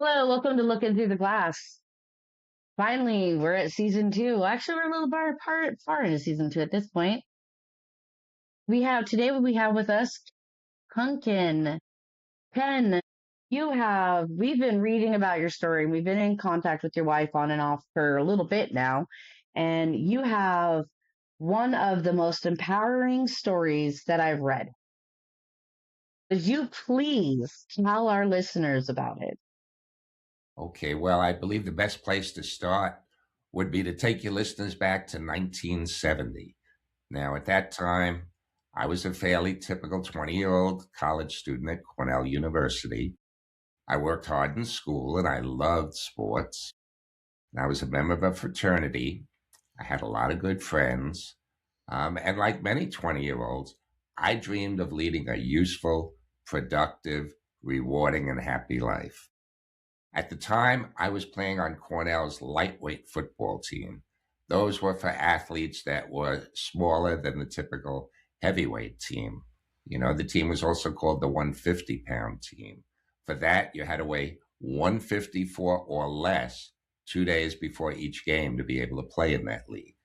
Hello, welcome to Looking Through the Glass. Finally, we're at season two. Actually, we're a little far into season two at this point. We have with us Kunken. Ken, we've been reading about your story. We've been in contact with your wife on and off for a little bit now, and you have one of the most empowering stories that I've read. Would you please tell our listeners about it? Okay, well, I believe the best place to start would be to take your listeners back to 1970. Now, at that time, I was a fairly typical 20-year-old college student at Cornell University. I worked hard in school and I loved sports. And I was a member of a fraternity. I had a lot of good friends. And like many 20-year-olds, I dreamed of leading a useful, productive, rewarding, and happy life. At the time, I was playing on Cornell's lightweight football team. Those were for athletes that were smaller than the typical heavyweight team. You know, the team was also called the 150-pound team. For that, you had to weigh 154 or less 2 days before each game to be able to play in that league.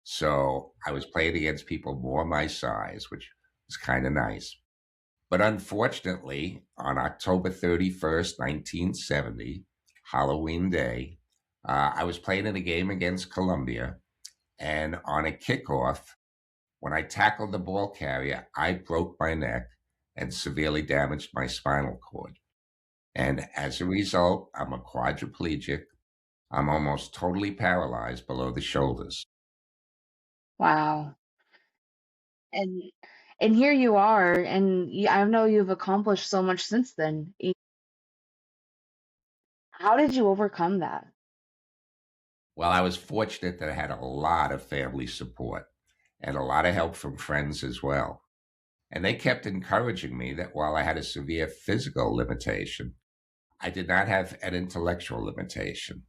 So I was playing against people more my size, which was kind of nice. But unfortunately, on October 31st, 1970, Halloween Day, I was playing in a game against Columbia. And on a kickoff, when I tackled the ball carrier, I broke my neck and severely damaged my spinal cord. And as a result, I'm a quadriplegic. I'm almost totally paralyzed below the shoulders. Wow. And and here you are, and I know you've accomplished so much since then. How did you overcome that? Well, I was fortunate that I had a lot of family support and a lot of help from friends as well. And they kept encouraging me that while I had a severe physical limitation, I did not have an intellectual limitation.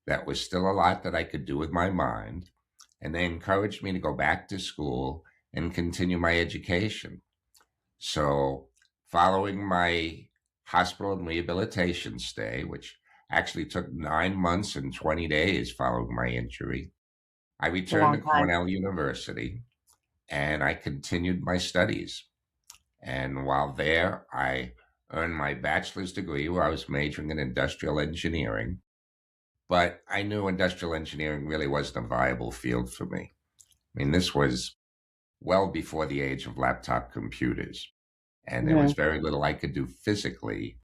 That was still a lot that I could do with my mind. And they encouraged me to go back to school and continue my education. So, following my hospital and rehabilitation stay, which actually took 9 months and 20 days following my injury, I It's a returned long to time. Cornell University and I continued my studies. And while there, I earned my bachelor's degree where I was majoring in industrial engineering. But I knew industrial engineering really wasn't a viable field for me. I mean, this was well before the age of laptop computers, and there Mhm. was very little I could do physically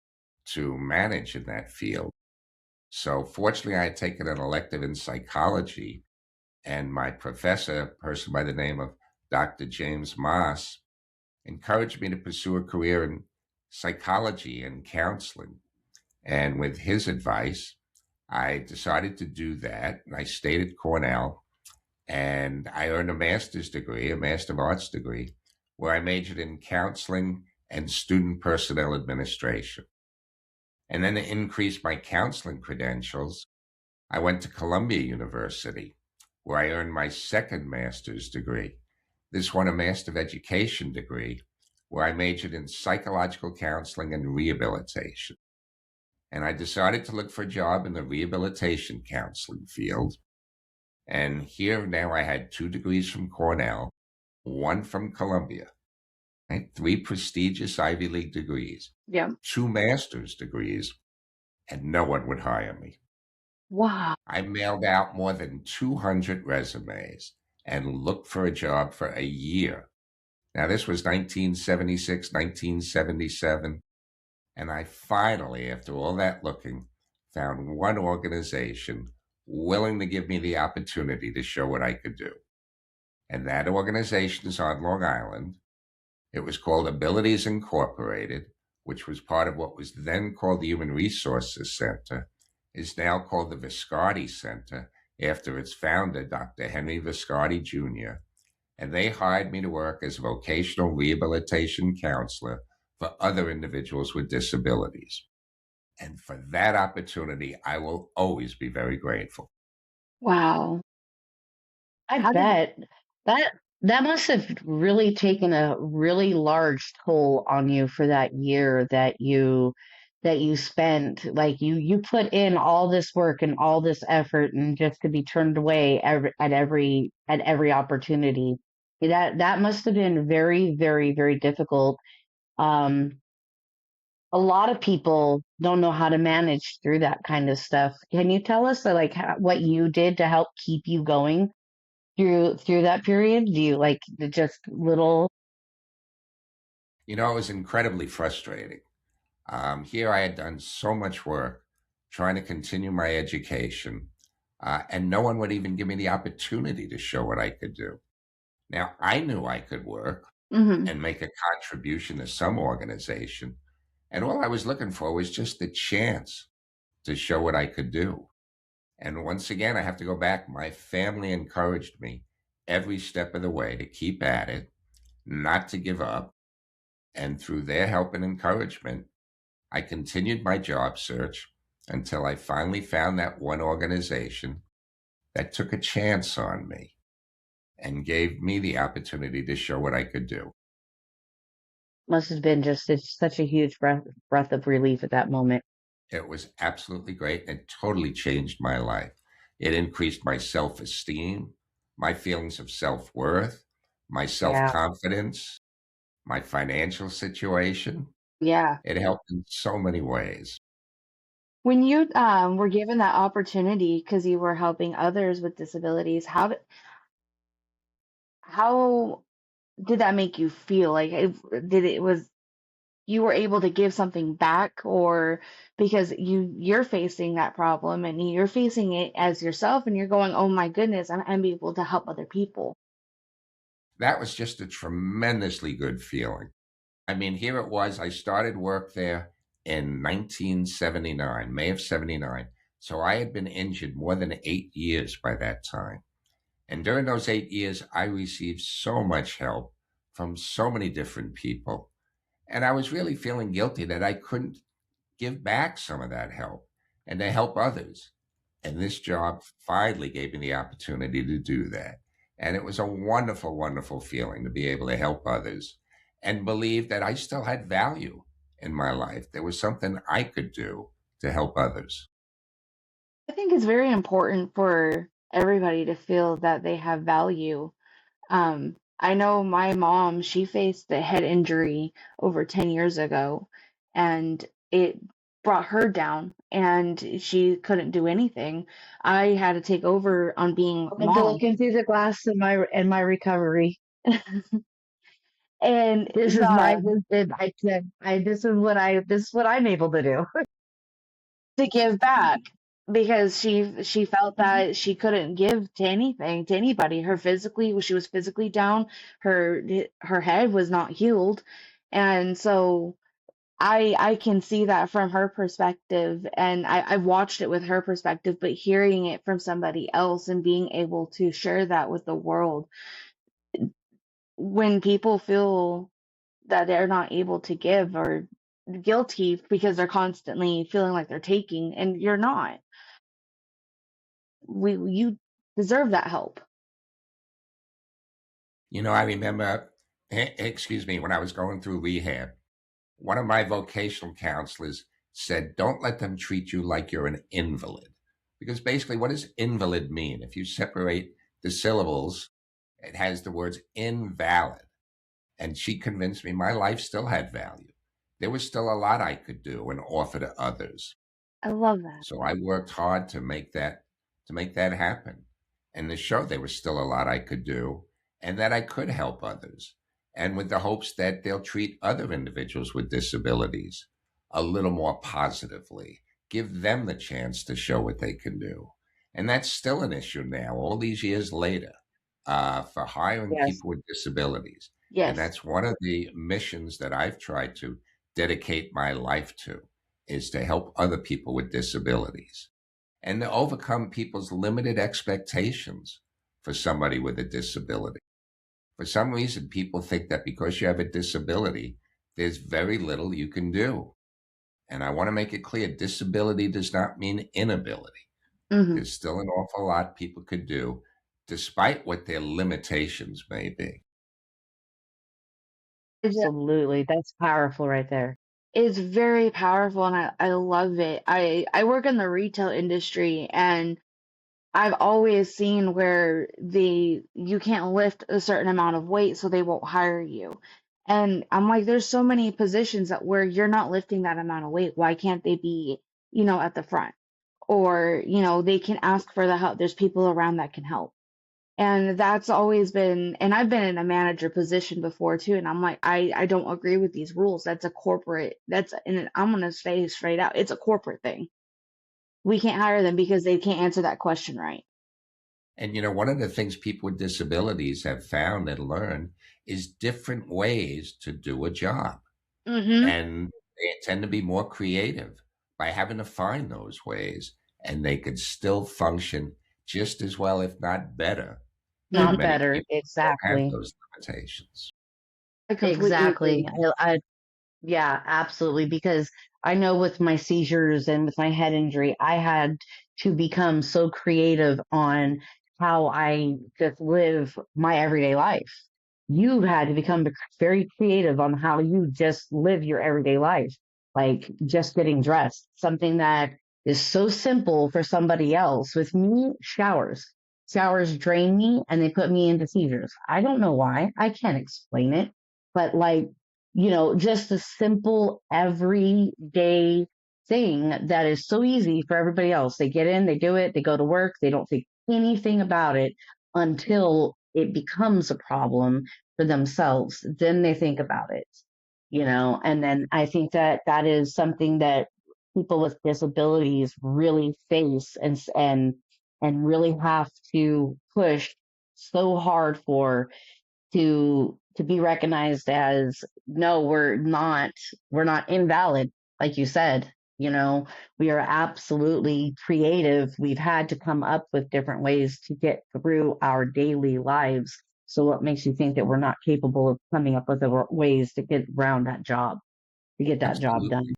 to manage in that field. So, fortunately, I had taken an elective in psychology, and my professor, a person by the name of Dr. James Moss, encouraged me to pursue a career in psychology and counseling. And with his advice, I decided to do that. And I stayed at Cornell and I earned a master's degree, a Master of Arts degree, where I majored in counseling and student personnel administration. And then to increase my counseling credentials, I went to Columbia University, where I earned my second master's degree. This one, a Master of Education degree, where I majored in psychological counseling and rehabilitation. And I decided to look for a job in the rehabilitation counseling field. And here now I had 2 degrees from Cornell, one from Columbia, right? 3 prestigious Ivy League degrees, Yeah. 2 master's degrees, and no one would hire me. Wow. I mailed out more than 200 resumes and looked for a job for a year. Now, this was 1976, 1977. And I finally, after all that looking, found one organization willing to give me the opportunity to show what I could do. And that organization is on Long Island. It was called Abilities Incorporated, which was part of what was then called the Human Resources Center, is now called the Viscardi Center after its founder, Dr. Henry Viscardi Jr. And they hired me to work as a vocational rehabilitation counselor for other individuals with disabilities. And for that opportunity, I will always be very grateful. Wow. I How did bet that that must have really taken a really large toll on you for that year that you that you spent. Like you put in all this work and all this effort, and just to be turned away at every opportunity. That must have been very, very, very difficult. Um, a lot of people don't know how to manage through that kind of stuff. Can you tell us like what you did to help keep you going through that period? Do you like just little? You know, it was incredibly frustrating. Here I had done so much work trying to continue my education, and no one would even give me the opportunity to show what I could do. Now, I knew I could work Hmm. and make a contribution to some organization, and all I was looking for was just the chance to show what I could do. And once again, I have to go back. My family encouraged me every step of the way to keep at it, not to give up. And through their help and encouragement, I continued my job search until I finally found that one organization that took a chance on me and gave me the opportunity to show what I could do. Must have been just such a huge breath of relief at that moment. It was absolutely great and totally changed my life. It increased my self esteem, my feelings of self worth, my self Yeah. confidence, my financial situation. Yeah. It helped in so many ways. When you were given that opportunity because you were helping others with disabilities, how did that make you feel? Like, did it was you were able to give something back, or because you're facing that problem and you're facing it as yourself, and you're going, "Oh my goodness, I'm able to help other people." That was just a tremendously good feeling. I mean, here it was. I started work there in 1979, May of 79. So I had been injured more than 8 years by that time. And during those 8 years, I received so much help from so many different people. And I was really feeling guilty that I couldn't give back some of that help and to help others. And this job finally gave me the opportunity to do that. And it was a wonderful, wonderful feeling to be able to help others and believe that I still had value in my life. There was something I could do to help others. I think it's very important for everybody to feel that they have value. I know my mom, she faced a head injury over 10 years ago, and it brought her down, and she couldn't do anything. I had to take over on being I'm mom. looking through the glass in my recovery. And This is my this is what I'm able to do. to give back because she felt that she couldn't give to anything to anybody. She was physically down. Her head was not healed, and so I can see that from her perspective, and I've watched it with her perspective, but hearing it from somebody else and being able to share that with the world, when people feel that they're not able to give or guilty because they're constantly feeling like they're taking, and you're not. You deserve that help. You know, I remember, excuse me, when I was going through rehab, one of my vocational counselors said, don't let them treat you like you're an invalid. Because basically, what does invalid mean? If you separate the syllables, it has the words invalid. And she convinced me my life still had value. There was still a lot I could do and offer to others. I love that. So I worked hard to make that happen and to show there was still a lot I could do and that I could help others. And with the hopes that they'll treat other individuals with disabilities a little more positively, give them the chance to show what they can do. And that's still an issue now, all these years later, for hiring Yes. people with disabilities. And Yes. that's one of the missions that I've tried to dedicate my life to is to help other people with disabilities and to overcome people's limited expectations for somebody with a disability. For some reason, people think that because you have a disability, there's very little you can do. And I want to make it clear disability does not mean inability. Hmm. There's still an awful lot people could do, despite what their limitations may be. Absolutely. That's powerful right there. It's very powerful and I love it. I work in the retail industry and I've always seen where you can't lift a certain amount of weight, so they won't hire you. And I'm like, there's so many positions that where you're not lifting that amount of weight. Why can't they be, at the front? Or, they can ask for the help. There's people around that can help. And that's always been, and I've been in a manager position before too. And I'm like, I don't agree with these rules. That's a corporate, and I'm going to say straight out, it's a corporate thing. We can't hire them because they can't answer that question right. And one of the things people with disabilities have found and learned is different ways to do a job. Mm-hmm. And they tend to be more creative by having to find those ways, and they could still function just as well, if not better, than Not Mm-hmm. many better. people who don't have Exactly. those limitations. I completely Exactly. agree. Yeah, absolutely. Because I know with my seizures and with my head injury, I had to become so creative on how I just live my everyday life. You had to become very creative on how you just live your everyday life, like just getting dressed, something that is so simple for somebody else. With me, showers. Showers drain me and they put me into seizures. I don't know why. I can't explain it, but like, just a simple everyday thing that is so easy for everybody else. They get in, they do it, they go to work, they don't think anything about it until it becomes a problem for themselves. Then they think about it, and then I think that that is something that people with disabilities really face and really have to push so hard for to be recognized as no, we're not invalid, like you said. We are absolutely creative. We've had to come up with different ways to get through our daily lives. So what makes you think that we're not capable of coming up with ways to get around that job, to get that job Absolutely. done?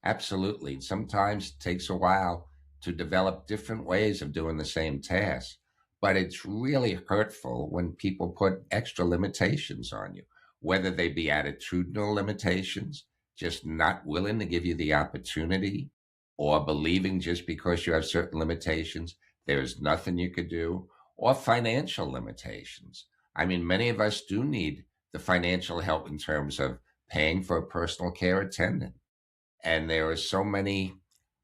Absolutely. Sometimes it takes a while to develop different ways of doing the same task, but it's really hurtful when people put extra limitations on you, whether they be attitudinal limitations, just not willing to give you the opportunity, or believing just because you have certain limitations, there's nothing you could do, or financial limitations. I mean, many of us do need the financial help in terms of paying for a personal care attendant, and there are so many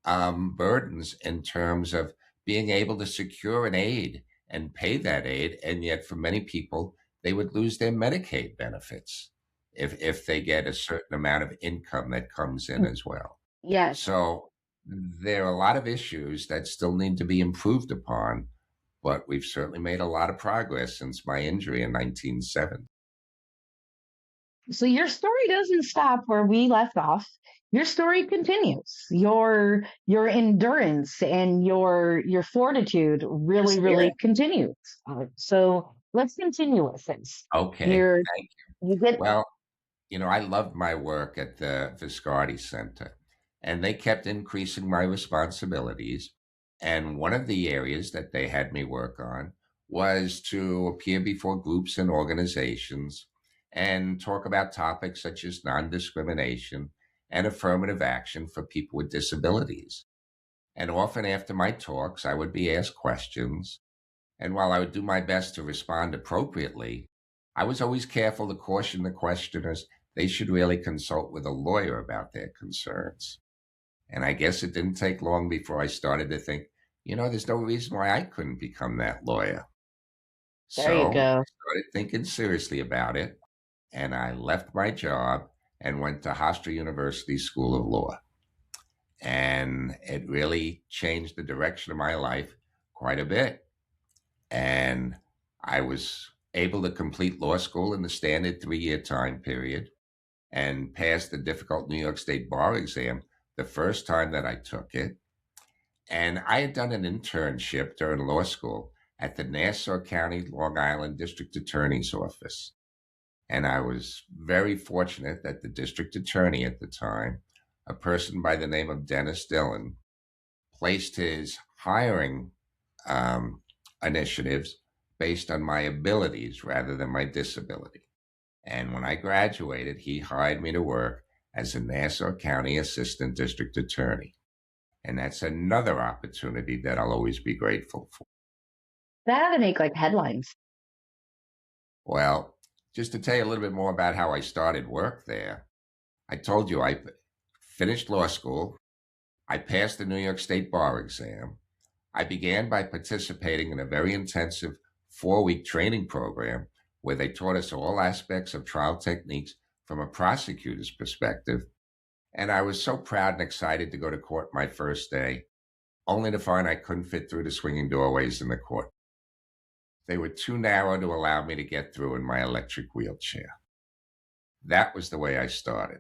burdens in terms of being able to secure an aid and pay that aid. And yet, for many people, they would lose their Medicaid benefits if they get a certain amount of income that comes in as well. Yes. So there are a lot of issues that still need to be improved upon, but we've certainly made a lot of progress since my injury in 1970. So your story doesn't stop where we left off. Your story continues. Your endurance and your fortitude really, really Spirit. continues. So let's continue with this. Okay. You're you get Well, I loved my work at the Viscardi Center, and they kept increasing my responsibilities. And one of the areas that they had me work on was to appear before groups and organizations and talk about topics such as non discrimination and affirmative action for people with disabilities. And often after my talks, I would be asked questions, and while I would do my best to respond appropriately, I was always careful to caution the questioners they should really consult with a lawyer about their concerns. And I guess it didn't take long before I started to think, there's no reason why I couldn't become that lawyer. There you So I go. started thinking seriously about it, and I left my job and went to Hofstra University School of Law. And it really changed the direction of my life quite a bit. And I was able to complete law school in the standard 3 year time period and passed the difficult New York State bar exam the first time that I took it. And I had done an internship during law school at the Nassau County, Long Island District Attorney's Office. And I was very fortunate that the district attorney at the time, a person by the name of Dennis Dillon, placed his hiring um, initiatives based on my abilities rather than my disability. And when I graduated, he hired me to work as a Nassau County Assistant District Attorney. And that's another opportunity that I'll always be grateful for. That had to make like headlines. Well, just to tell you a little bit more about how I started work there, I told you I finished law school. I passed the New York State bar exam. I began by participating in a very intensive 4-week training program where they taught us all aspects of trial techniques from a prosecutor's perspective. And I was so proud and excited to go to court my first day, only to find I couldn't fit through the swinging doorways in the court. They were too narrow to allow me to get through in my electric wheelchair. That was the way I started.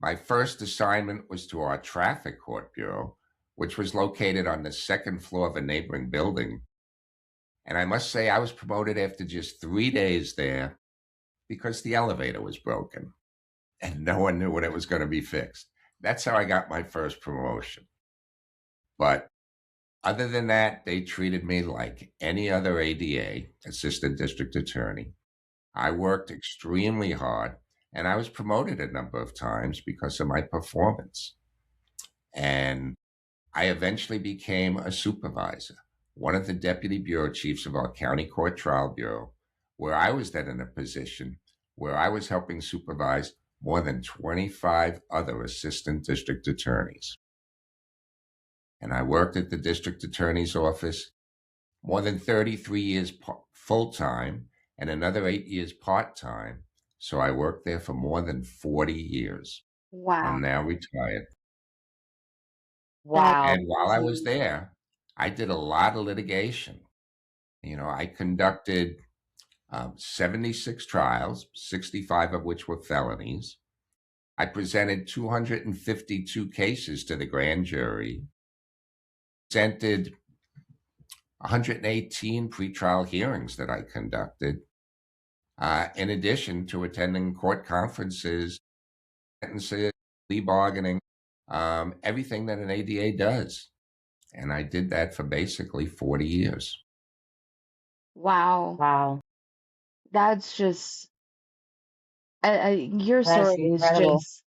My first assignment was to our traffic court bureau, which was located on the second floor of a neighboring building. And I must say I was promoted after just 3 days there because the elevator was broken and no one knew when it was going to be fixed. That's how I got my first promotion. But other than that, they treated me like any other ADA, Assistant District Attorney. I worked extremely hard, and I was promoted a number of times because of my performance. And I eventually became a supervisor, one of the deputy bureau chiefs of our county court trial bureau, where I was then in a position where I was helping supervise more than 25 other assistant district attorneys. And I worked at the district attorney's office more than 33 years full-time and another 8 years part-time. So I worked there for more than 40 years. Wow. I'm now retired. That's Wow. And while I was amazing. there, I did a lot of litigation. I conducted 76 trials, 65 of which were felonies. I presented 252 cases to the grand jury, presented 118 pretrial hearings that I conducted, in addition to attending court conferences, sentences, plea bargaining, everything that an ADA does. And I did that for basically 40 years. Wow. Wow. That's just, your That's story is incredible. just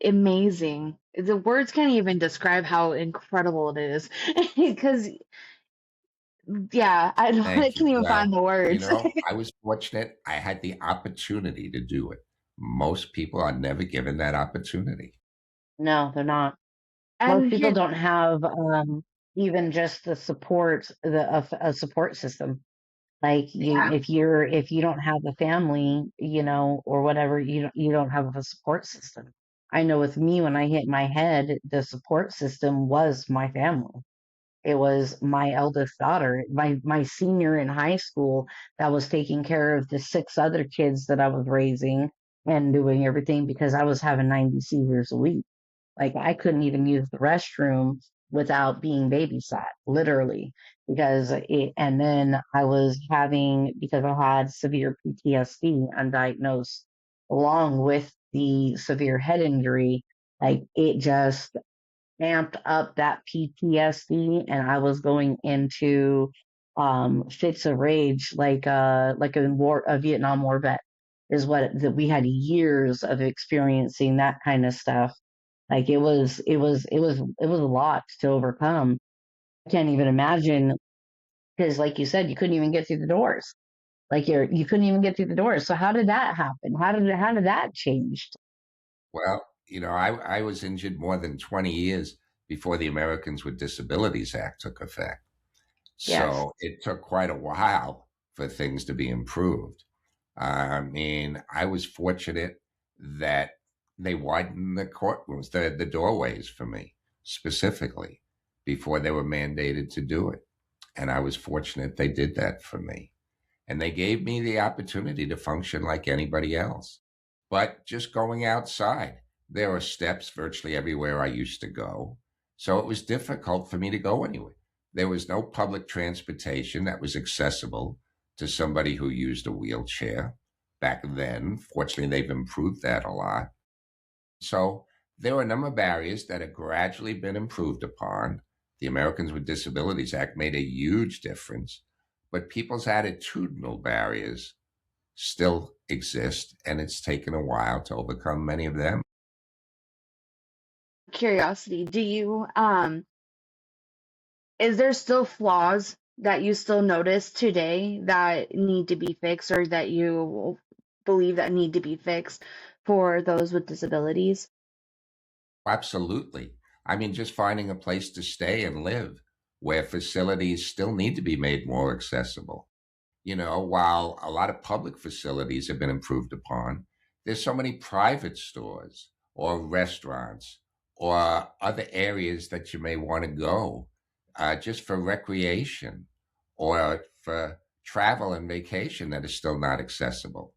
amazing. The words can't even describe how incredible it is. Because, yeah, I Thank can't you. even find Well, the words. I was fortunate. I had the opportunity to do it. Most people are never given that opportunity. No, they're not. Most And people here, don't have even just the support, a support system. Like yeah, if you don't have a family, or whatever, you don't have a support system. I know with me, when I hit my head, the support system was my family. It was my eldest daughter, my senior in high school, that was taking care of the 6 other kids that I was raising and doing everything because I was having 90 seizures a week. Like I couldn't even use the restroom without being babysat, literally, and then I was having, because I had severe PTSD undiagnosed, along with the severe head injury, like it just amped up that PTSD, and I was going into fits of rage, like a Vietnam War vet is what that we had years of experiencing that kind of stuff. Like it was a lot to overcome. I can't even imagine, because like you said, you couldn't even get through the doors. Like you couldn't even get through the doors. So how did that happen? How did that change? Well, I was injured more than 20 years before the Americans with Disabilities Act took effect. Yes. So it took quite a while for things to be improved. I mean, I was fortunate that they widened the courtrooms, the doorways for me specifically before they were mandated to do it. And I was fortunate they did that for me. And they gave me the opportunity to function like anybody else. But just going outside, there are steps virtually everywhere I used to go. So it was difficult for me to go anywhere. There was no public transportation that was accessible to somebody who used a wheelchair back then. Fortunately, they've improved that a lot. So there are a number of barriers that have gradually been improved upon. The Americans with Disabilities Act made a huge difference, but people's attitudinal barriers still exist, and it's taken a while to overcome many of them. curiosity, do you is there still flaws that you still notice today that need to be fixed or that you believe that need to be fixed for those with disabilities? Absolutely. I mean, just finding a place to stay and live where facilities still need to be made more accessible. While a lot of public facilities have been improved upon, there's so many private stores or restaurants or other areas that you may want to go just for recreation or for travel and vacation that is still not accessible.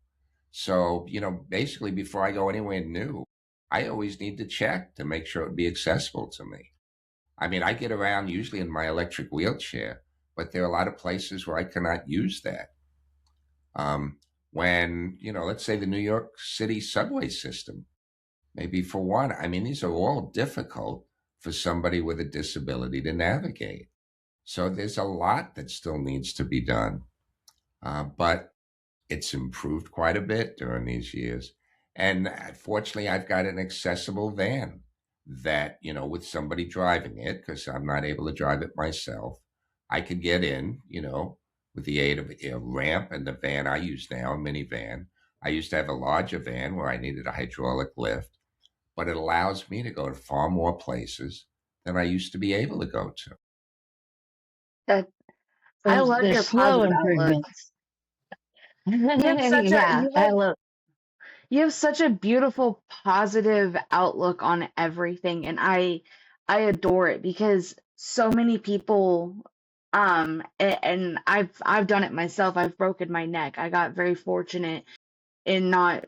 So, basically, before I go anywhere new, I always need to check to make sure it would be accessible to me. I mean, I get around usually in my electric wheelchair, but there are a lot of places where I cannot use that. Um, when, let's say the New York City subway system, maybe for one, I mean, these are all difficult for somebody with a disability to navigate. So there's a lot that still needs to be done. But it's improved quite a bit during these years. And fortunately, I've got an accessible van that, with somebody driving it, because I'm not able to drive it myself, I could get in, with the aid of a ramp and the van I use now, a minivan. I used to have a larger van where I needed a hydraulic lift, but it allows me to go to far more places than I used to be able to go to. That I There's love there's your slow positive outlook. improvements. You have such a Yeah, I love. you have such a beautiful positive outlook on everything, and I adore it because so many people and I've done it myself. I've broken my neck. I got very fortunate in not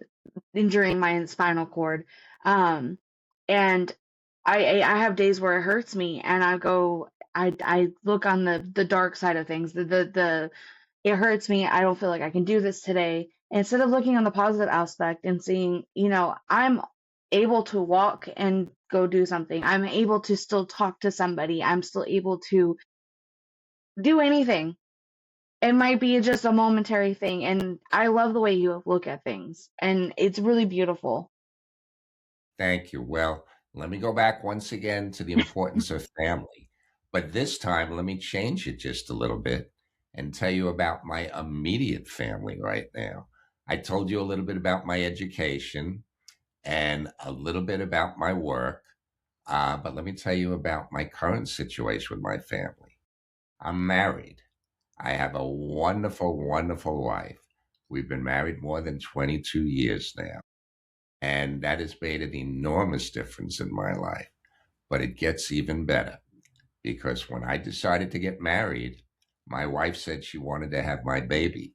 injuring my spinal cord. Um, and I have days where it hurts me, and I look on the dark side of things. The it hurts me. I don't feel like I can do this today. Instead of looking on the positive aspect and seeing, I'm able to walk and go do something. I'm able to still talk to somebody. I'm still able to do anything. It might be just a momentary thing, and I love the way you look at things, and it's really beautiful. Thank you. Well, let me go back once again to the importance of family. But this time, let me change it just a little bit and tell you about my immediate family right now. I told you a little bit about my education and a little bit about my work. But let me tell you about my current situation with my family. I'm married. I have a wonderful, wonderful wife. We've been married more than 22 years now. And that has made an enormous difference in my life. But it gets even better because when I decided to get married, my wife said she wanted to have my baby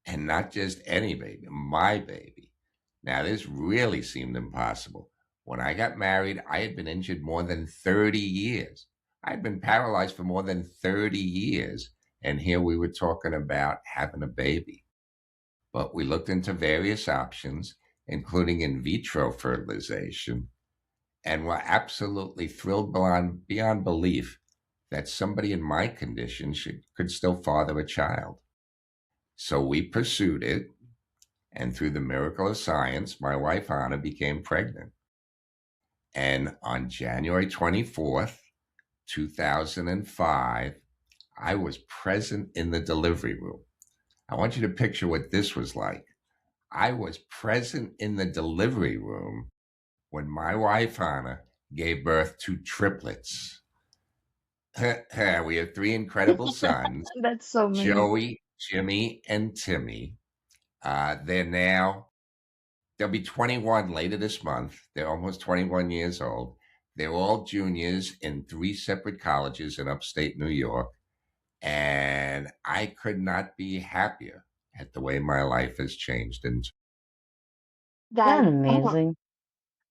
and not just any baby, my baby. Now, this really seemed impossible. When I got married, I had been injured more than 30 years. I had been paralyzed for more than 30 years. And here we were talking about having a baby. But we looked into various options, including in vitro fertilization, and were absolutely thrilled beyond belief that somebody in my condition could still father a child. So we pursued it, and through the miracle of science, my wife Anna became pregnant. And on January 24th, 2005, I was present in the delivery room. I want you to picture what this was like. I was present in the delivery room when my wife Anna gave birth to triplets. We have three incredible sons, That's so amazing. Joey, Jimmy, and Timmy. They're now, they'll be 21 later this month. They're almost 21 years old. They're all juniors in three separate colleges in upstate New York. And I could not be happier at the way my life has changed. And That That's oh my, amazing.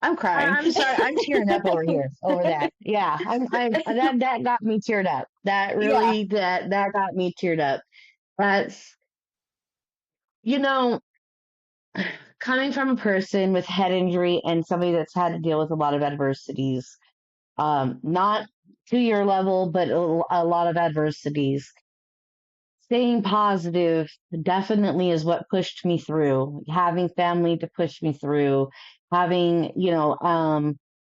I'm crying. I'm Sorry, I'm tearing up over here over that. Yeah, that got me teared up. That yeah. really that got me teared up. That's you know, coming from a person with head injury and somebody that's had to deal with a lot of adversities, not to your level, but a lot of adversities. Staying positive definitely is what pushed me through. Having family to push me through, having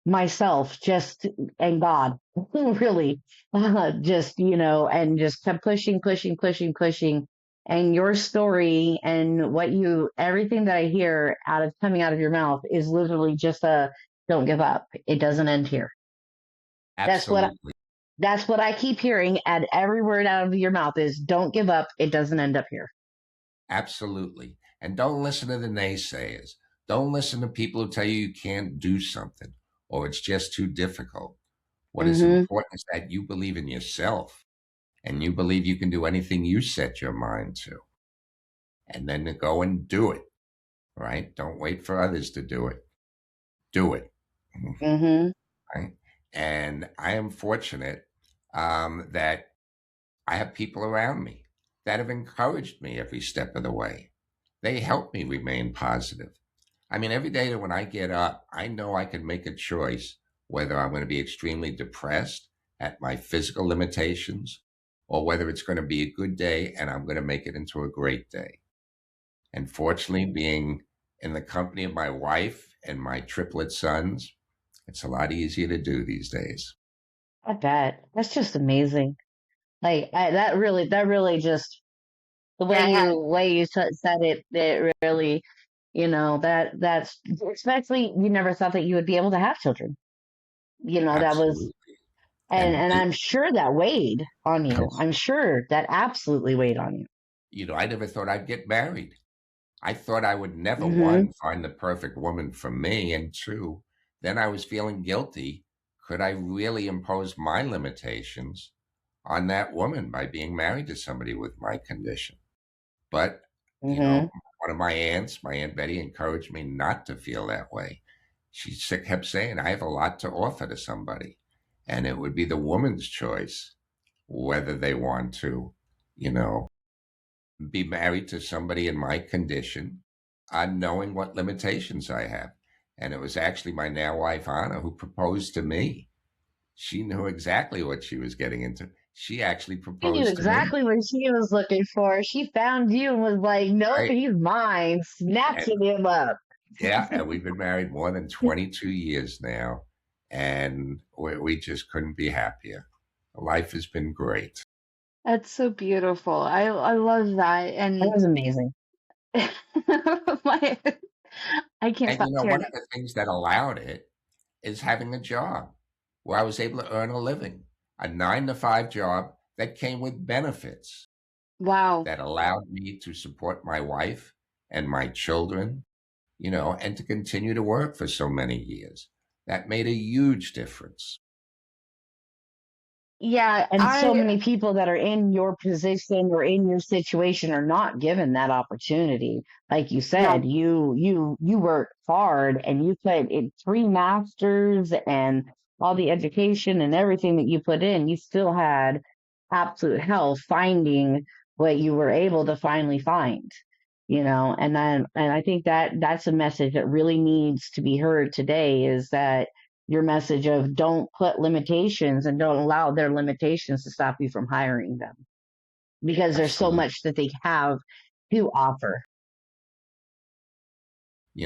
myself, just and God, really, just and just kept pushing, pushing, pushing, pushing. And your story and everything that I hear coming out of your mouth is literally just a don't give up. It doesn't end here. That's what Absolutely. that's what I keep hearing at every word out of your mouth is don't give up. It doesn't end up here. Absolutely. And don't listen to the naysayers. Don't listen to people who tell you can't do something or it's just too difficult. What is Hmm. important is that you believe in yourself and you believe you can do anything you set your mind to. And then to go and do it, right? Don't wait for others to do it. Do it. Hmm. Right? And I am fortunate that I have people around me that have encouraged me every step of the way. They help me remain positive. I mean, every day that when I get up, I know I can make a choice whether I'm going to be extremely depressed at my physical limitations or whether it's going to be a good day and I'm going to make it into a great day. And fortunately, being in the company of my wife and my triplet sons, it's a lot easier to do these days. I bet that's just amazing. That really just the way you said it, it really, that's especially you never thought that you would be able to have children. That was, Absolutely. And, and I'm sure that weighed on you. yes, I'm sure that absolutely weighed on you. I never thought I'd get married. I thought I would never, Hmm. one, find the perfect woman for me, and two, then I was feeling guilty. Could I really impose my limitations on that woman by being married to somebody with my condition? But, Hmm. one of my aunts, my Aunt Betty, encouraged me not to feel that way. She kept saying, I have a lot to offer to somebody, and it would be the woman's choice whether they want to, you know, be married to somebody in my condition, knowing what limitations I have. And it was actually my now wife, Anna, who proposed to me. She knew exactly what she was getting into. She actually She knew proposed to me. exactly what she was looking for. She found you and was like, "Nope, Right. he's mine," And snatching him up. yeah, and we've been married more than 22 years now. And we just couldn't be happier. Life has been great. That's so beautiful. I love that. That And was amazing. my I can't And, stop one tearing of up. the things that allowed it is having a job where I was able to earn a living, a 9 to 5 job that came with benefits Wow. that allowed me to support my wife and my children, and to continue to work for so many years. That made a huge difference. Yeah, And so many people that are in your position or in your situation are not given that opportunity. Like you said, no, you worked hard and you put in 3 masters and all the education and everything that you put in, you still had absolute hell finding what you were able to finally find. And I think that that's a message that really needs to be heard today is that your message of don't put limitations and don't allow their limitations to stop you from hiring them because there's so Absolutely. much that they have to offer.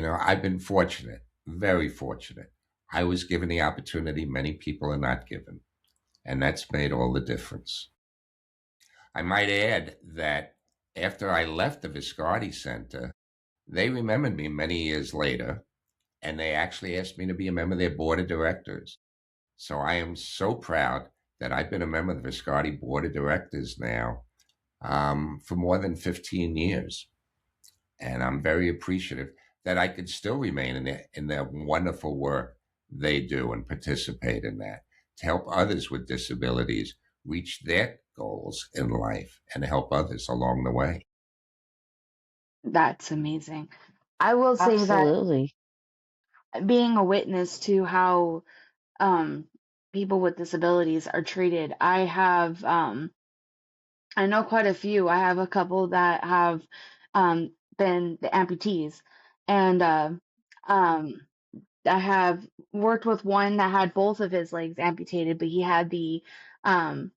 I've been fortunate, very fortunate. I was given the opportunity many people are not given, and that's made all the difference. I might add that after I left the Viscardi Center, they remembered me many years later, and they actually asked me to be a member of their board of directors. So I am so proud that I've been a member of the Viscardi board of directors now for more than 15 years. And I'm very appreciative that I could still remain in their wonderful work they do and participate in that to help others with disabilities reach their goals in life and help others along the way. that's amazing. I will say that Absolutely. being a witness to how um people with disabilities are treated, I know quite a few. I have a couple that have been the amputees, and um I have worked with one that had both of his legs amputated, but he had um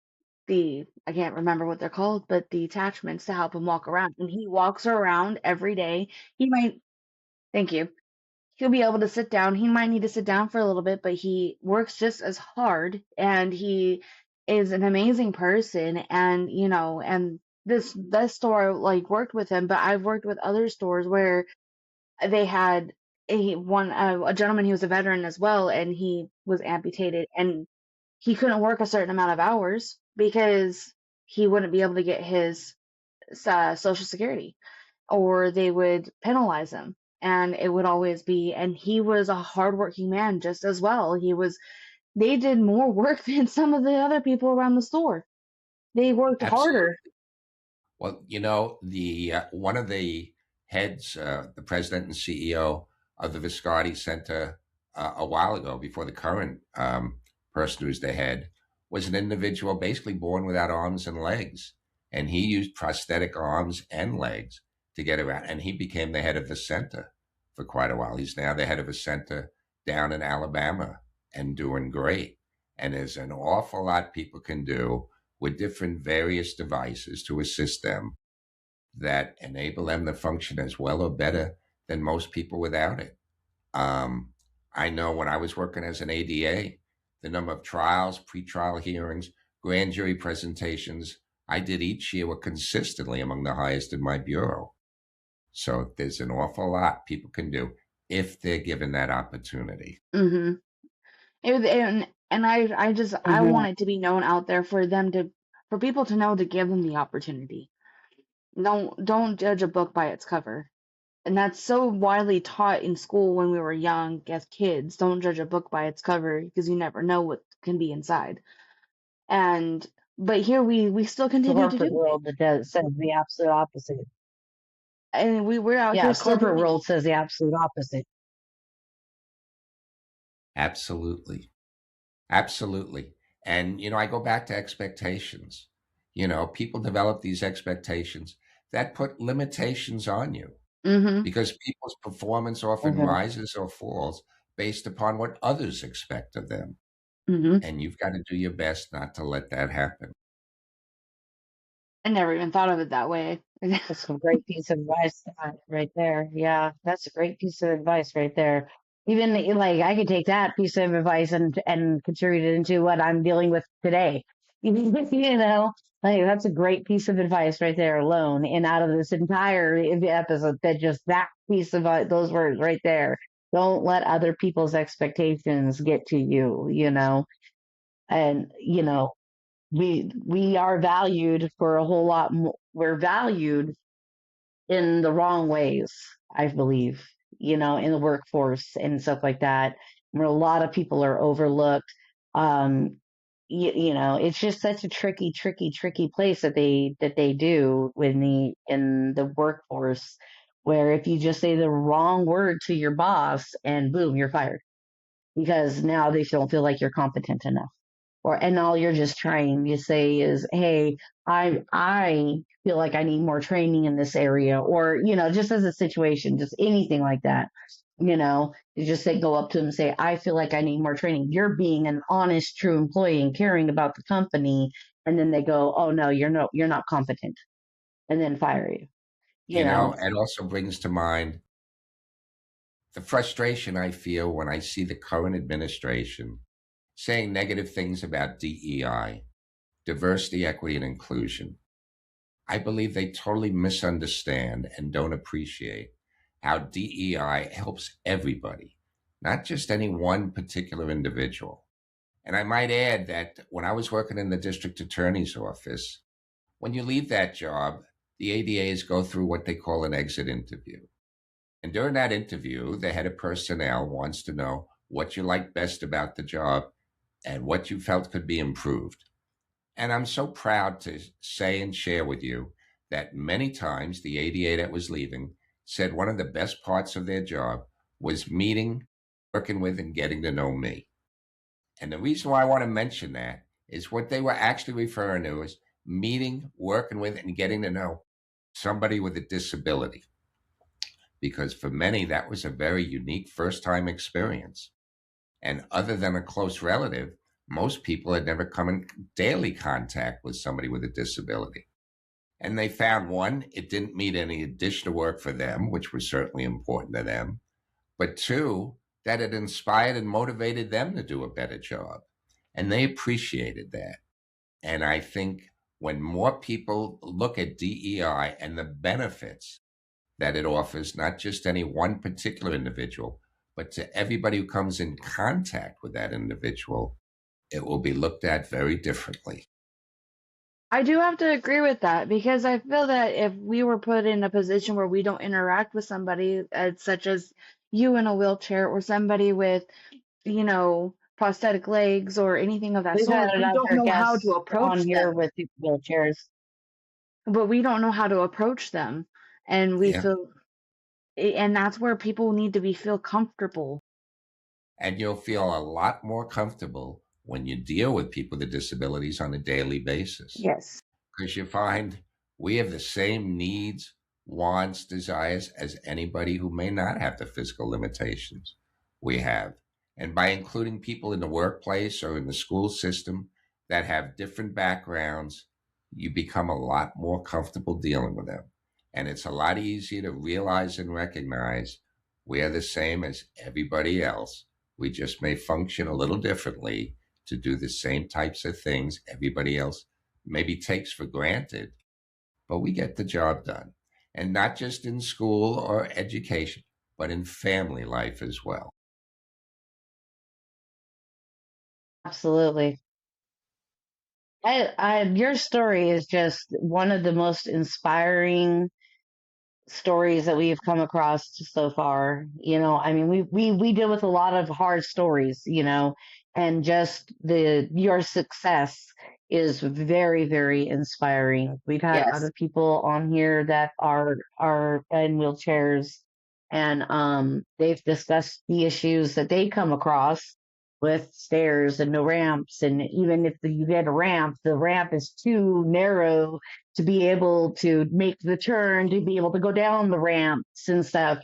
the I can't remember what they're called, but the attachments to help him walk around. And he walks around every day. He might, thank you. he'll be able to sit down. He might need to sit down for a little bit, but he works just as hard, and he is an amazing person. And and this store like worked with him, but I've worked with other stores where they had a gentleman. He was a veteran as well, and he was amputated, and he couldn't work a certain amount of hours because he wouldn't be able to get his social security, or they would penalize him. And it would always be, and he was a hardworking man just as well. They did more work than some of the other people around the store. They worked Absolutely. harder. Well, the one of the heads, the president and CEO of the Viscardi Center a while ago, before the current person who's the head, was an individual basically born without arms and legs, and he used prosthetic arms and legs to get around, and he became the head of the center for quite a while. He's now the head of a center down in Alabama and doing great. And there's an awful lot people can do with different various devices to assist them that enable them to function as well or better than most people without it. Um, I know when I was working as an ADA, the number of trials, pretrial hearings, grand jury presentations I did each year were consistently among the highest in my bureau. So there's an awful lot people can do if they're given that opportunity. Mm-hmm. I Hmm. want it to be known out there for people to know, to give them the opportunity. Don't judge a book by its cover. And that's so widely taught in school when we were young as kids. Don't judge a book by its cover, because you never know what can be inside. And but here we still The continue to do corporate it. world that says the absolute opposite. And we're out here Yeah, still corporate doing it. world says the absolute opposite. Absolutely. Absolutely. And, I go back to expectations. People develop these expectations that put limitations on you Mm-hmm. because people's performance often Hmm. rises or falls based upon what others expect of them. Mm-hmm. And you've got to do your best not to let that happen. I never even thought of it that way. That's a great piece of advice right there. Yeah, that's a great piece of advice right there. Even like I could take that piece of advice and contribute it into what I'm dealing with today. Like that's a great piece of advice right there alone. And out of this entire episode, that just that piece of those words right there. Don't let other people's expectations get to you. And we are valued for a whole lot more. We're valued in the wrong ways, I believe, in the workforce and stuff like that, where a lot of people are overlooked. Um, it's just such a tricky place that they do in the workforce, where if you just say the wrong word to your boss and boom, you're fired because now they don't feel like you're competent enough, and all you're just trying to say is, hey, I feel like I need more training in this area, or just as a situation, just anything like that. You just say, go up to them and say, I feel like I need more training. You're being an honest, true employee and caring about the company. And then they go, oh no, you're not competent, and then fire you. You know. It also brings to mind the frustration I feel when I see the current administration saying negative things about DEI, diversity, equity, and inclusion. I believe they totally misunderstand and don't appreciate how DEI helps everybody, not just any one particular individual. And I might add that when I was working in the district attorney's office, when you leave that job, the ADAs go through what they call an exit interview. And during that interview, the head of personnel wants to know what you like best about the job and what you felt could be improved. And I'm so proud to say and share with you that many times the ADA that was leaving said one of the best parts of their job was meeting, working with, and getting to know me. And the reason why I want to mention that is what they were actually referring to as meeting, working with, and getting to know somebody with a disability. Because for many, that was a very unique first time experience. And other than a close relative, most people had never come in daily contact with somebody with a disability. And they found, one, it didn't mean any additional work for them, which was certainly important to them. but two, that it inspired and motivated them to do a better job. And they appreciated that. And I think when more people look at DEI and the benefits that it offers, not just any one particular individual, but to everybody who comes in contact with that individual, it will be looked at very differently. I do have to agree with that because I feel that if we were put in a position where we don't interact with somebody, such as you in a wheelchair or somebody with, prosthetic legs or anything of that We've had sort, we don't other know how to guests on approach here them. with wheelchairs. But we don't know how to approach them. And we Yeah. feel, and that's where people need to feel comfortable. And you'll feel a lot more comfortable when you deal with people with disabilities on a daily basis. Yes. Because you find we have the same needs, wants, desires as anybody who may not have the physical limitations we have. And by including people in the workplace or in the school system that have different backgrounds, you become a lot more comfortable dealing with them. And it's a lot easier to realize and recognize we are the same as everybody else. We just may function a little differently to do the same types of things everybody else maybe takes for granted, but we get the job done. And not just in school or education, but in family life as well. Absolutely. Your story is just one of the most inspiring stories that we've come across so far. I mean, we deal with a lot of hard stories, and just your success is very, very inspiring. We've had Yes. other people on here that are in wheelchairs, and they've discussed the issues that they come across with stairs and no ramps, and even if you get a ramp, the ramp is too narrow to be able to make the turn, to be able to go down the ramps and stuff,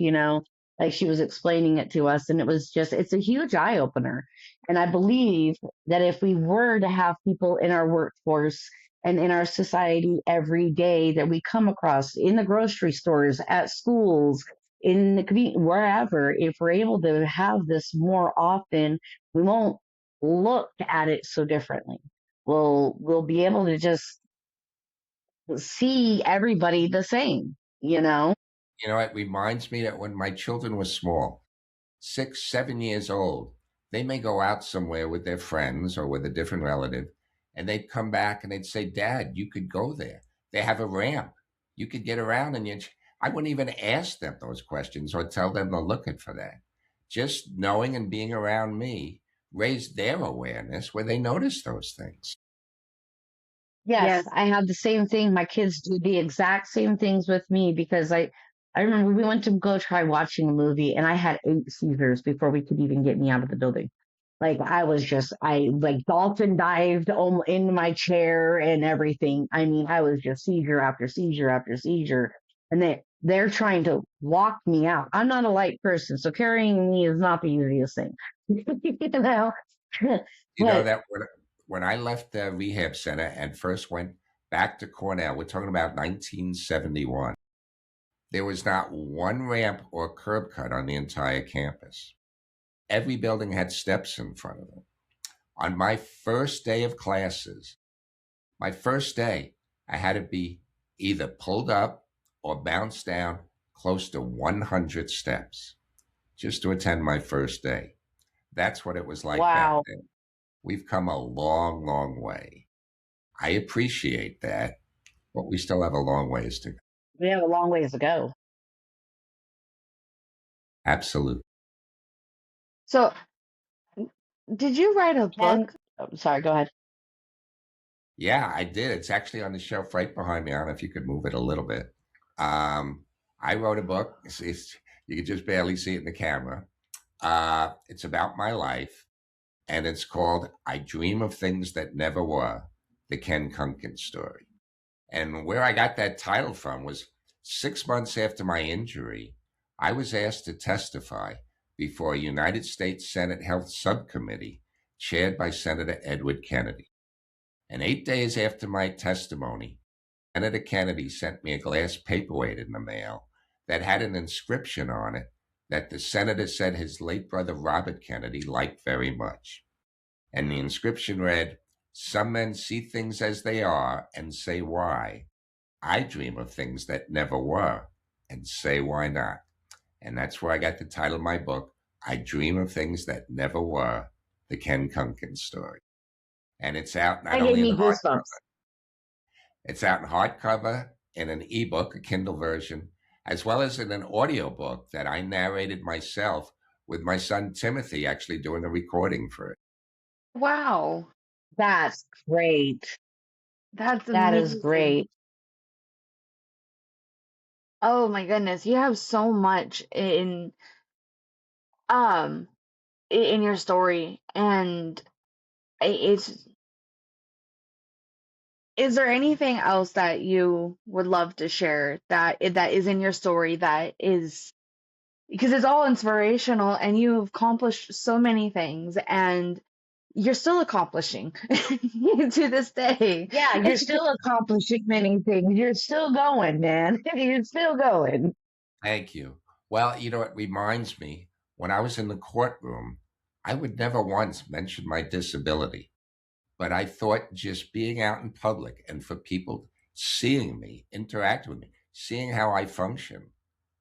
like she was explaining it to us. And it's a huge eye opener. And I believe that if we were to have people in our workforce and in our society every day that we come across in the grocery stores, at schools, in the community, wherever, if we're able to have this more often, we won't look at it so differently. We'll be able to just see everybody the same, You know, it reminds me that when my children were small, 6, 7 years old, they may go out somewhere with their friends or with a different relative, and they'd come back and they'd say, Dad, you could go there. They have a ramp. You could get around. I wouldn't even ask them those questions or tell them to look it for that. Just knowing and being around me raised their awareness where they noticed those things. Yes, Yes. I have the same thing. My kids do the exact same things with me because I remember we went to go try watching a movie and I had 8 seizures before we could even get me out of the building. Like I like dolphin dived into my chair and everything. I mean, I was just seizure after seizure after seizure. And they're trying to walk me out. I'm not a light person, so carrying me is not the easiest thing. you know? You know But that when I left the rehab center and first went back to Cornell, we're talking about 1971, there was not one ramp or curb cut on the entire campus. Every building had steps in front of them. On my first day of classes, my first day, I had to be either pulled up or bounced down close to 100 steps just to attend my first day. That's what it was like back wow, then. We've come a long, long way. I appreciate that, but we still have a long ways to go. we have a long ways to go. Absolutely. So, did you write a And book? sorry, go ahead. Yeah, I did. It's actually on the shelf right behind me. I don't know if you could move it a little bit. I wrote a book. You can just barely see it in the camera. It's about my life, and it's called I Dream of Things That Never Were, the Ken Kunken story. And where I got that title from was 6 months after my injury, I was asked to testify before a United States Senate Health Subcommittee chaired by Senator Edward Kennedy. And 8 days after my testimony, Senator Kennedy sent me a glass paperweight in the mail that had an inscription on it that the senator said his late brother Robert Kennedy liked very much. And the inscription read, "Some men see things as they are and say why. I dream of things that never were and say why not." And that's where I got the title of my book, I Dream of Things That Never Were, the Ken Kunken story. And it's out not That gave only in me goosebumps. it's out in hardcover, in an ebook, a Kindle version, as well as in an audiobook that I narrated myself with my son Timothy actually doing a recording for it. Wow. That's great. That's That is amazing. great. Oh my goodness. You have so much um in your story, and it's, is there anything else that you would love to share that is in your story that is, because it's all inspirational and you've accomplished so many things and you're still accomplishing to this day. Yeah, you're still accomplishing many things. You're still going, man. You're still going. Thank you. Well, it reminds me, when I was in the courtroom, I would never once mention my disability, but I thought just being out in public and for people seeing me, interact with me, seeing how I function,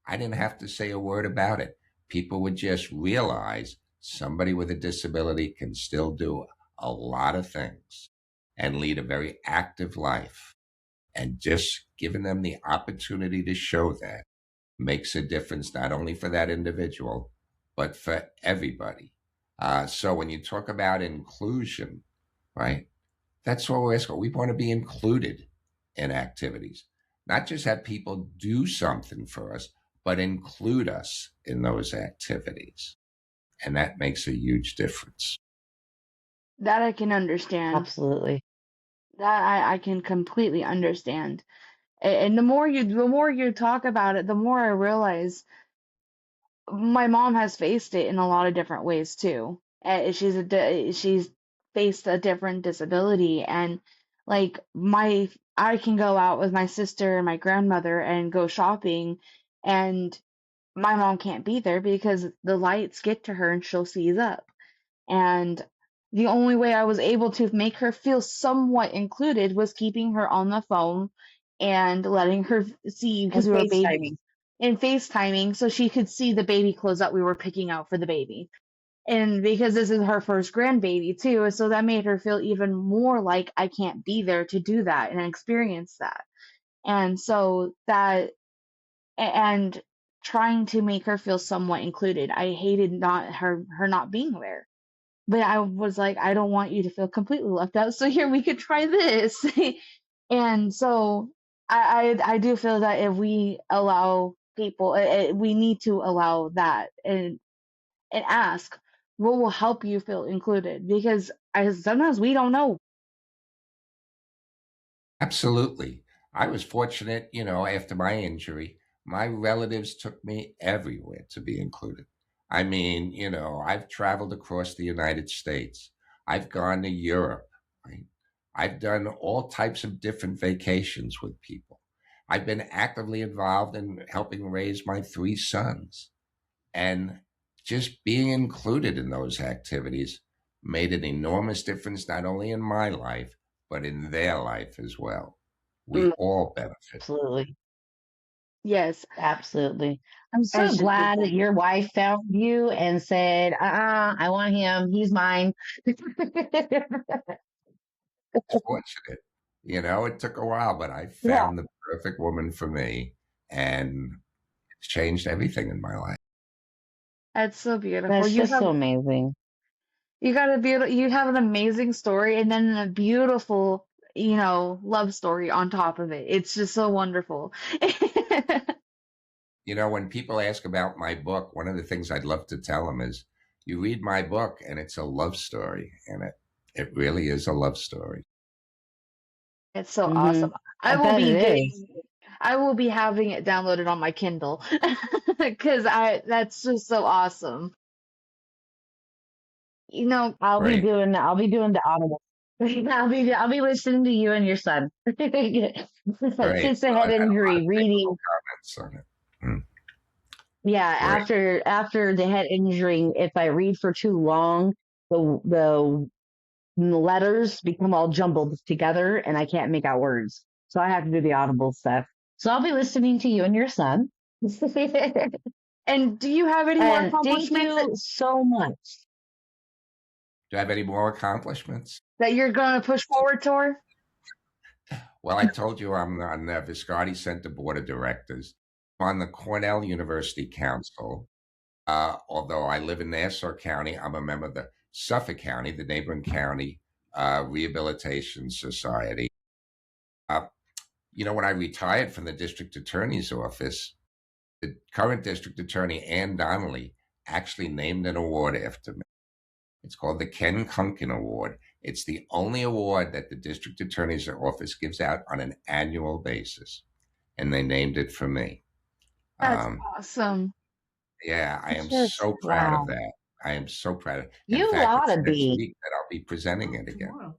I didn't have to say a word about it. People would just realize somebody with a disability can still do a lot of things and lead a very active life. And just giving them the opportunity to show that makes a difference not only for that individual, but for everybody. So when you talk about inclusion, right, that's what we're asking. We want to be included in activities, not just have people do something for us, but include us in those activities. And that makes a huge difference. That I can understand. Absolutely. That I can completely understand. And the more you talk about it, the more I realize my mom has faced it in a lot of different ways too. She's faced a different disability, and like my I can go out with my sister and my grandmother and go shopping, and my mom can't be there because the lights get to her and she'll seize up. And the only way I was able to make her feel somewhat included was keeping her on the phone and letting her see, because And we were baby FaceTiming. and FaceTiming so she could see the baby clothes that we were picking out for the baby. And because this is her first grandbaby too, so that made her feel even more like I can't be there to do that and experience that. And so and trying to make her feel somewhat included. I hated not her not being there. But I was like, I don't want you to feel completely left out. So here we could try this. And so I do feel that if we allow people, we need to allow that and ask what will help you feel included, because sometimes we don't know. Absolutely. I was fortunate, after my injury, my relatives took me everywhere to be included. I mean, I've traveled across the United States. I've gone to Europe, right? I've done all types of different vacations with people. I've been actively involved in helping raise my three sons. And just being included in those activities made an enormous difference, not only in my life, but in their life as well. We Mm, all benefit. absolutely. Yes, Absolutely. I'm I so should think glad that. that your wife found you and said, I want him. He's mine. Fortunate. It took a while, but I Yeah, found the perfect woman for me, and it's changed everything in my life. That's so beautiful. that's just so amazing. You have an amazing story and then a beautiful, love story on top of it. It's just so wonderful. When people ask about my book, one of the things I'd love to tell them is, you read my book and it's a love story, and it really is a love story. It's so Hmm. awesome. I I will bet be it is. getting I will be having it downloaded on my Kindle because I that's just so awesome. You know, Great. I'll be doing the audible. I'll be listening to you and your son. Great. Since the Well, head I've had a lot injury, of reading. favorable comments on it. Mm. Yeah, Great. after the head injury, if I read for too long, the letters become all jumbled together and I can't make out words. So I have to do the audible stuff. So I'll be listening to you and your son. And do you have any more And thank accomplishments you so much. Do I have any more accomplishments? that you're going to push forward toward? Well, I told you I'm on the Viscardi Center Board of Directors. I'm on the Cornell University Council. Although I live in Nassau County, I'm a member of the Suffolk County, the neighboring county Rehabilitation Society. Uh, when I retired from the district attorney's office, the current district attorney, Ann Donnelly, actually named an award after me. It's called the Ken Kunken Award. It's the only award that the district attorney's office gives out on an annual basis, and they named it for me. That's Um, awesome. yeah, I It's am just, so proud of wow. that. I am so proud of it. In You fact, ought it's to next be. week that I'll be presenting it again.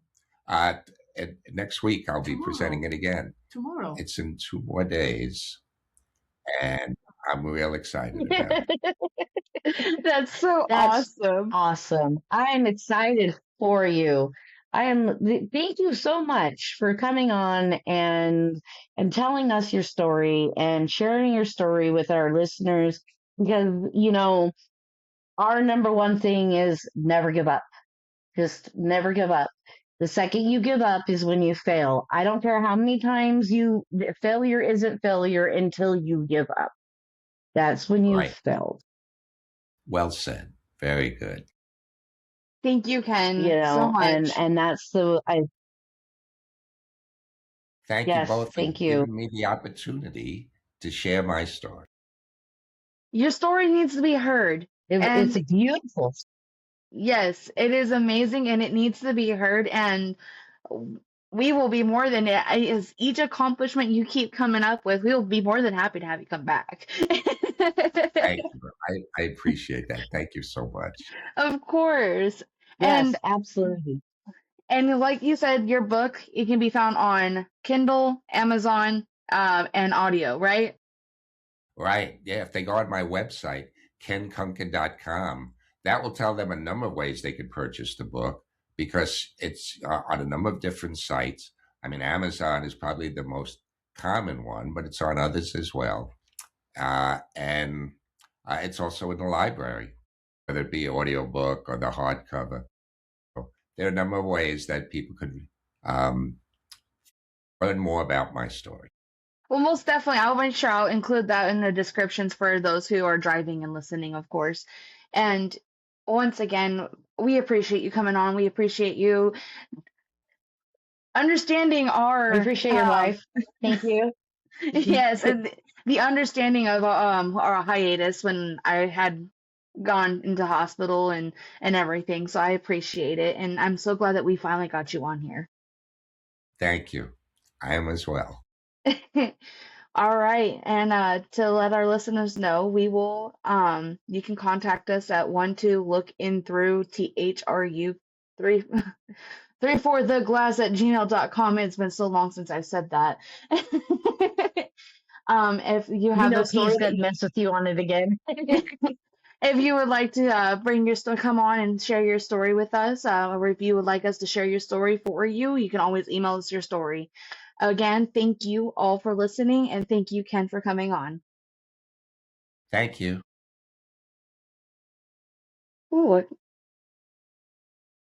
Uh, Next week, I'll be presenting it again. Tomorrow. It's in 2 more days, and I'm real excited about it. That's so That's awesome. awesome. I am excited for you. Thank you so much for coming on and telling us your story and sharing your story with our listeners because, our number one thing is never give up. Just never give up. The second you give up is when you fail. I don't care how many times failure isn't failure until you give up. That's when you've Right. failed, Well said. Very good. Thank you, Ken, so much. and Thank you yes, both for thank you. giving me the opportunity to share my story. Your story needs to be heard. It's And beautiful. yes, it is amazing and it needs to be heard. And we will be more than as each accomplishment you keep coming up with, we will be more than happy to have you come back. Thank you. I appreciate that. Thank you so much. Of course. Yes, And absolutely. like you said, your book, it can be found on Kindle, Amazon, and audio, right? Right. Yeah. If they go on my website, kenkunken.com, that will tell them a number of ways they could purchase the book because it's on a number of different sites. I mean, Amazon is probably the most common one, but it's on others as well. And it's also in the library, whether it be audiobook or the hardcover. So there are a number of ways that people could um, learn more about my story. Well, most definitely. I'll make sure I'll include that in the descriptions for those who are driving and listening, of course. And once again, we appreciate you coming on. We appreciate you understanding We our appreciate your wife. Thank you. yes, and the understanding of our hiatus when I had gone into hospital and everything. So I appreciate it, and I'm so glad that we finally got you on here. Thank you. I am as well. All right, and to let our listeners know, we will you can contact us at 12lookinthrough THRU 34theglass@gmail.com. It's been so long since I said that. If you You have a know story P's gonna mess with you on it again. if you would like to bring your story, come on and share your story with us, or if you would like us to share your story for you, you can always email us your story. Again, thank you all for listening, and thank you, Ken, for coming on. Thank you. Ooh,